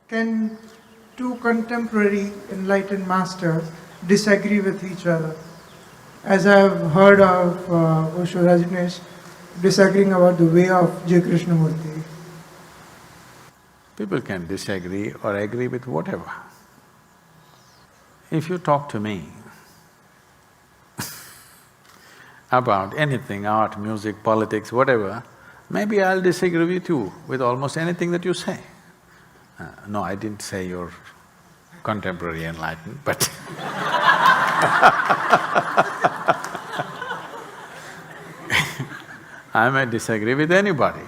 Can two contemporary enlightened masters disagree with each other? As I have heard of Osho Rajneesh disagreeing about the way of J. Krishnamurti. People can disagree or agree with whatever. If you talk to me about anything, art, music, politics, whatever, maybe I'll disagree with you with almost anything that you say. No, I didn't say you're contemporary enlightened, but I may disagree with anybody.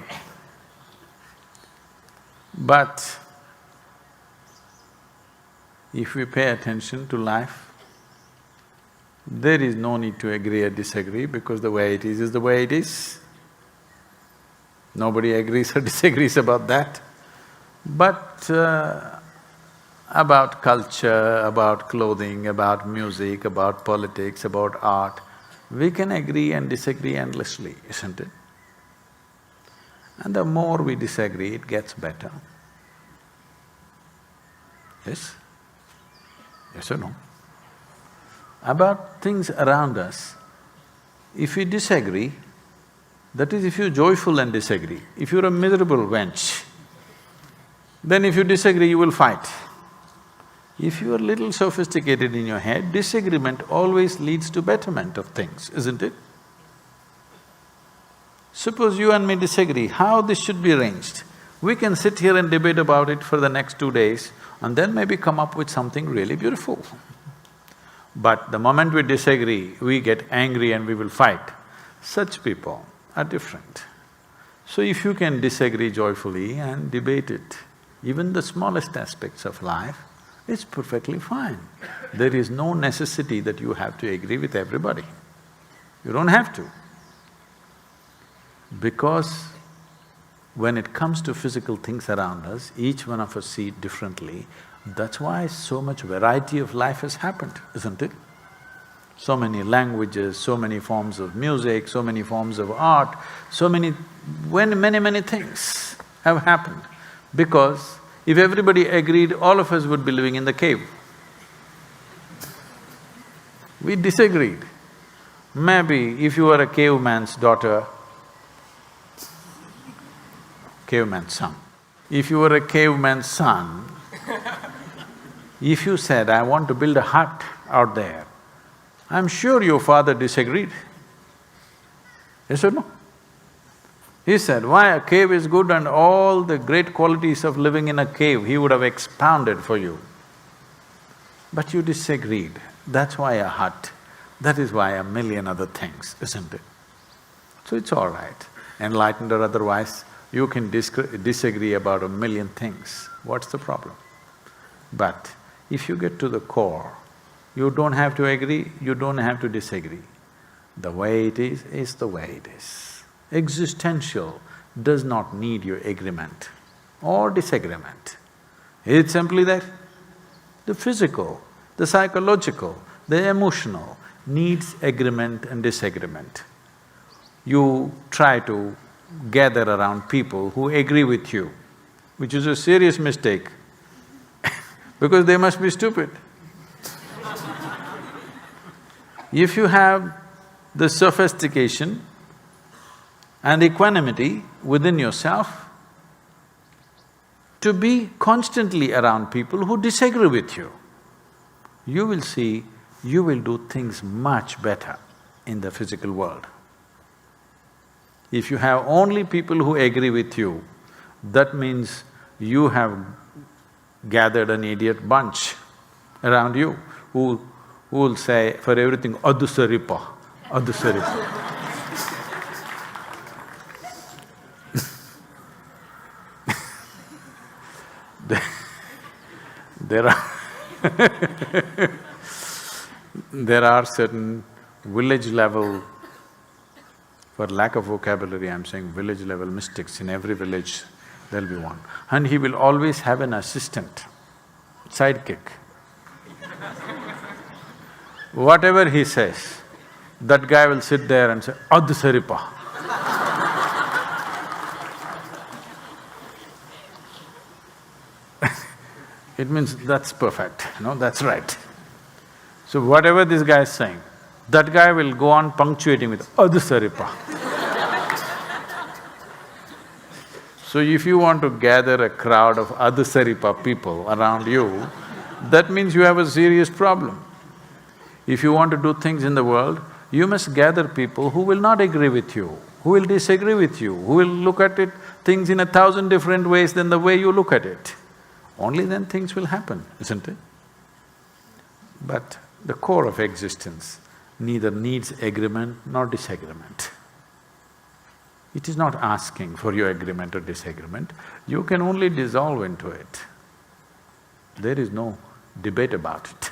But if we pay attention to life, there is no need to agree or disagree because the way it is the way it is. Nobody agrees or disagrees about that. But about culture, about clothing, about music, about politics, about art, we can agree and disagree endlessly, isn't it? And the more we disagree, it gets better. Yes? Yes or no? About things around us, if we disagree, that is if you're joyful and disagree. If you're a miserable wench, then if you disagree, you will fight. If you are little sophisticated in your head, disagreement always leads to betterment of things, isn't it? Suppose you and me disagree, how this should be arranged? We can sit here and debate about it for the next 2 days and then maybe come up with something really beautiful. But the moment we disagree, we get angry and we will fight. Such people are different. So if you can disagree joyfully and debate it, even the smallest aspects of life, it's perfectly fine. There is no necessity that you have to agree with everybody. You don't have to. Because when it comes to physical things around us, each one of us see it differently. That's why so much variety of life has happened, isn't it? So many languages, so many forms of music, so many forms of art, so many… many things have happened. Because if everybody agreed, all of us would be living in the cave. We disagreed. Maybe if you were a caveman's daughter, caveman's son, if you were a caveman's son, if you said, I want to build a hut out there, I'm sure your father disagreed. Yes or no? He said, why a cave is good and all the great qualities of living in a cave, he would have expounded for you. But you disagreed, that's why a hut, that is why a million other things, isn't it? So it's all right, enlightened or otherwise, you can disagree about a million things, what's the problem? But if you get to the core, you don't have to agree, you don't have to disagree. The way it is the way it is. Existential does not need your agreement or disagreement. It's simply that the physical, the psychological, the emotional needs agreement and disagreement. You try to gather around people who agree with you, which is a serious mistake because they must be stupid. If you have the sophistication and equanimity within yourself to be constantly around people who disagree with you, you will see you will do things much better in the physical world. If you have only people who agree with you, that means you have gathered an idiot bunch around you who will say for everything, "Adu saripa, adu saripa." There are certain village level, for lack of vocabulary I'm saying village level mystics, in every village there'll be one. And he will always have an assistant, sidekick. Whatever he says, that guy will sit there and say, "Adhu saripa." it means that's perfect, that's right. So whatever this guy is saying, that guy will go on punctuating with adusaripa. So if you want to gather a crowd of adusaripa people around you, that means you have a serious problem. If you want to do things in the world, you must gather people who will not agree with you, who will disagree with you, who will look at things in 1,000 different ways than the way you look at it. Only then things will happen, isn't it? But the core of existence neither needs agreement nor disagreement. It is not asking for your agreement or disagreement, you can only dissolve into it. There is no debate about it.